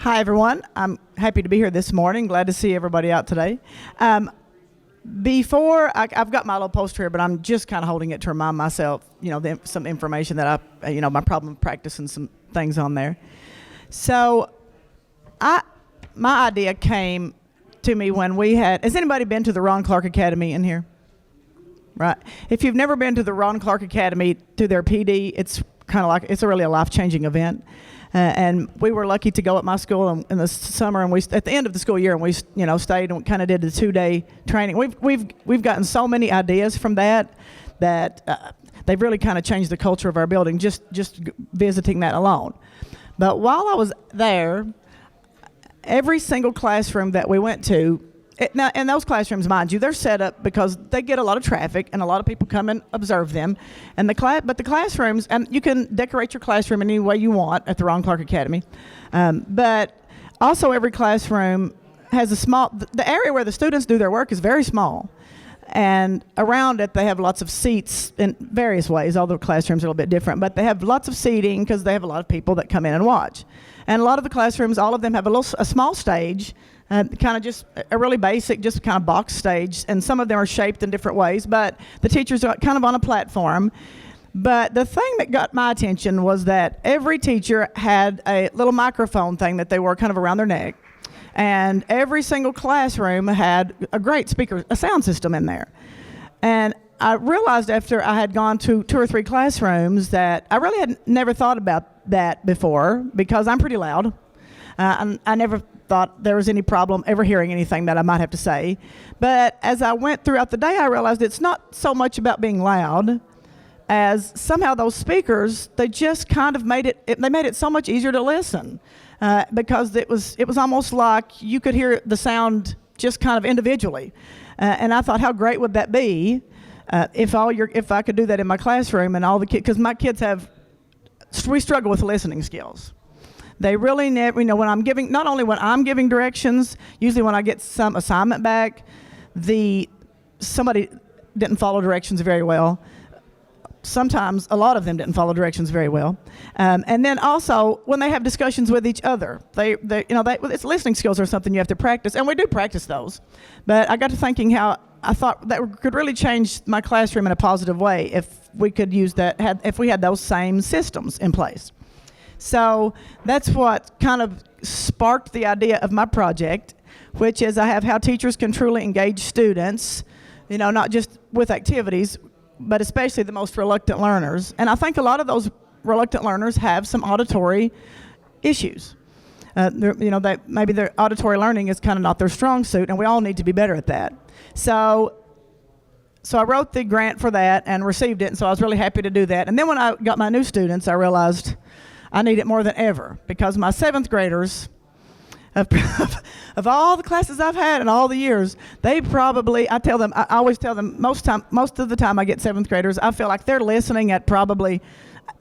Hi, everyone. I'm happy to be here this morning. Glad to see everybody out today. I've got my little poster here, but I'm just kind of holding it to remind myself, some information that my problem of practice and some things on there. So, my idea came to me when has anybody been to the Ron Clark Academy in here? Right. If you've never been to the Ron Clark Academy to their PD, it's kind of like, it's really a life-changing event. And we were lucky to go at my school in the summer, and at the end of the school year, and we stayed and kind of did the 2-day training. We've gotten so many ideas from that they've really kind of changed the culture of our building just visiting that alone. But while I was there, every single classroom that we went to, now, and those classrooms, mind you, they're set up because they get a lot of traffic and a lot of people come and observe them. But the classrooms, and you can decorate your classroom any way you want at the Ron Clark Academy. But also every classroom has the area where the students do their work is very small. And around it, they have lots of seats in various ways. All the classrooms are a little bit different, but they have lots of seating because they have a lot of people that come in and watch. And a lot of the classrooms, all of them have a small stage, kind of just a really basic, just kind of box stage, and some of them are shaped in different ways, but the teachers are kind of on a platform. But the thing that got my attention was that every teacher had a little microphone thing that they wore kind of around their neck, and every single classroom had a great a sound system in there. And I realized after I had gone to 2 or 3 classrooms that I really had never thought about that before, because I'm pretty loud. I never thought there was any problem ever hearing anything that I might have to say. But as I went throughout the day, I realized it's not so much about being loud as somehow those speakers, they just kind of made it so much easier to listen, because it was almost like you could hear the sound just kind of individually. And I thought, how great would that be if I could do that in my classroom, and all the kids, because my kids we struggle with listening skills. They really never, not only when I'm giving directions, usually when I get some assignment back, somebody didn't follow directions very well. Sometimes a lot of them didn't follow directions very well. And then also when they have discussions with each other, it's listening skills are something you have to practice, and we do practice those. But I got to thinking how I thought that could really change my classroom in a positive way if we could if we had those same systems in place. So that's what kind of sparked the idea of my project, which is I have how teachers can truly engage students, not just with activities, but especially the most reluctant learners. And I think a lot of those reluctant learners have some auditory issues. Maybe their auditory learning is kind of not their strong suit, and we all need to be better at that. So I wrote the grant for that and received it, and so I was really happy to do that. And then when I got my new students, I realized I need it more than ever, because my 7th graders, of all the classes I've had in all the years, I always tell them, most of the time I get 7th graders, I feel like they're listening at probably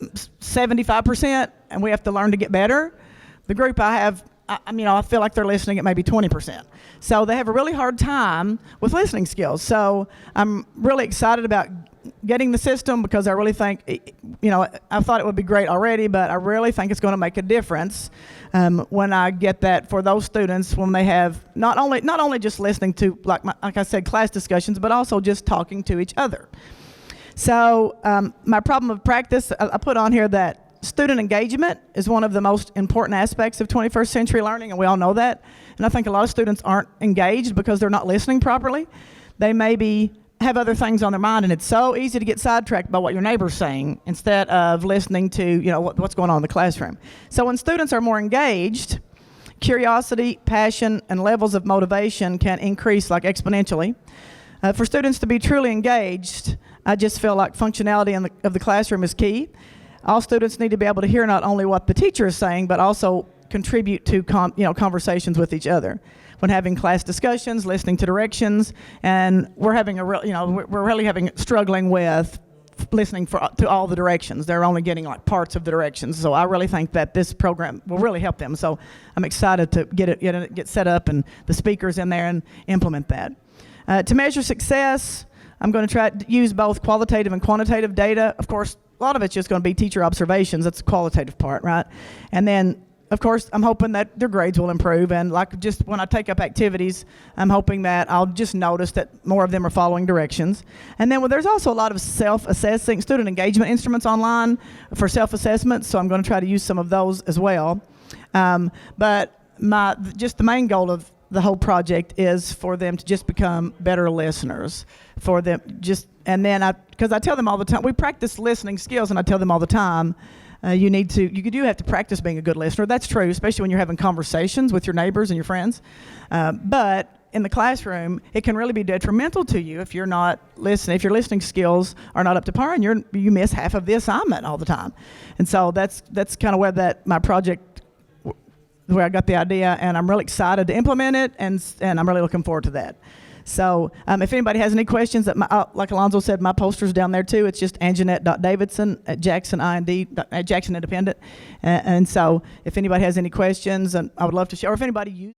75%, and we have to learn to get better. The group I have, I feel like they're listening at maybe 20%. So they have a really hard time with listening skills. So I'm really excited about getting the system, because I really think, I thought it would be great already, but I really think it's going to make a difference when I get that for those students, when they have not only just listening to, like I said, class discussions, but also just talking to each other. So my problem of practice, I put on here that student engagement is one of the most important aspects of 21st century learning, and we all know that. And I think a lot of students aren't engaged because they're not listening properly. They maybe have other things on their mind, and it's so easy to get sidetracked by what your neighbor's saying instead of listening to what's going on in the classroom. So when students are more engaged, curiosity, passion, and levels of motivation can increase like exponentially. For students to be truly engaged, I just feel like functionality of the classroom is key. All students need to be able to hear not only what the teacher is saying, but also contribute to conversations with each other. When having class discussions, listening to directions, and we're really struggling with listening to all the directions. They're only getting like parts of the directions. So I really think that this program will really help them. So I'm excited to get set up and the speakers in there and implement that. To measure success, I'm going to try to use both qualitative and quantitative data. Of course, a lot of it's just going to be teacher observations. That's the qualitative part, right? And then of course, I'm hoping that their grades will improve. And like just when I take up activities, I'm hoping that I'll just notice that more of them are following directions. And then there's also a lot of self-assessing student engagement instruments online for self-assessment. So I'm going to try to use some of those as well. But just the main goal of the whole project is for them to just become better listeners. For them and then because I tell them all the time, we practice listening skills, and I tell them all the time, you do have to practice being a good listener. That's true, especially when you're having conversations with your neighbors and your friends. But in the classroom, it can really be detrimental to you if you're not listening, if your listening skills are not up to par, and you miss half of the assignment all the time. And so that's kind of where my project, where I got the idea, and I'm really excited to implement it, and I'm really looking forward to that. So if anybody has any questions, like Alonzo said, my poster's down there too. It's just anjanette.davidson at Jackson Independent. And so if anybody has any questions, and I would love to share, or if anybody